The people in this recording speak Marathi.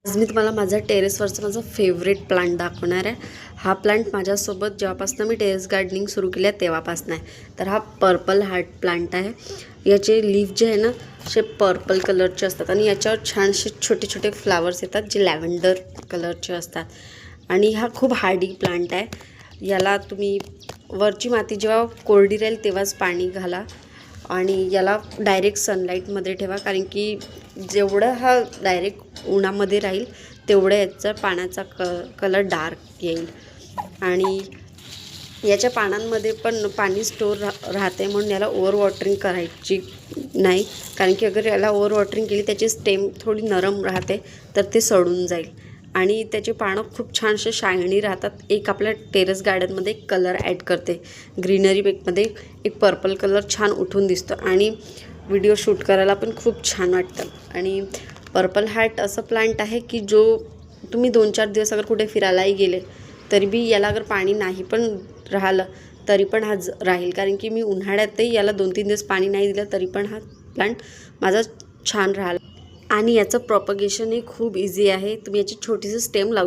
आज मी तुम्हाला माझा टेरेसवरचा माझा फेवरेट प्लांट दाखवणार आहे। हा प्लांट माझ्यासोबत जेव्हापासून मी टेरेस गार्डनिंग सुरू केलं तेव्हापासून आहे। तर हा पर्पल हार्ट प्लांट आहे। याचे लीफ जे आहे ना असे पर्पल कलरचे असतात आणि याच्यावर छानसे छोटे छोटे फ्लावर्स येतात जे लॅव्हेंडर कलरचे असतात आणि हा खूप हार्डी प्लांट आहे। याला तुम्ही वरची माती जेव्हा कोरडी राहील तेव्हाच पाणी घाला आणि याला डायरेक्ट सनलाईटमध्ये ठेवा, कारण की जेवढं हा डायरेक्ट उन्हामध्ये राहील तेवढं याचा पाण्याचा कलर डार्क येईल आणि याच्या पानांमध्ये पण पाणी स्टोर राहते, म्हणून याला ओव्हर वॉटरिंग करायची नाही, कारण की अगर याला ओव्हर वॉटरिंग केली त्याची स्टेम थोडी नरम राहते तर ते सडून जाईल आणि त्याचे पानं खूप छानसे शायनी राहतात। एक आपल्या टेरेस गार्डनमध्ये एक कलर ॲड करते, ग्रीनरी पेकमध्ये एक पर्पल कलर छान उठून दिसतो आणि व्हिडिओ शूट करायला पण खूप छान वाटतं। आणि पर्पल हार्ट असं प्लांट आहे की जो तुम्ही 2-4 दिवस अगर कुठे फिरायलाही गेले तरी बी याला अगर पाणी नाही पण राहिलं तरी पण हा राहील, कारण की मी उन्हाळ्यातही याला 2-3 दिवस पाणी नाही दिलं तरी पण हा प्लांट माझा छान राहिला आणि याचं प्रॉपगेशन ही खूप इझी आहे। तुम्ही याची छोटीशी स्टेम लावू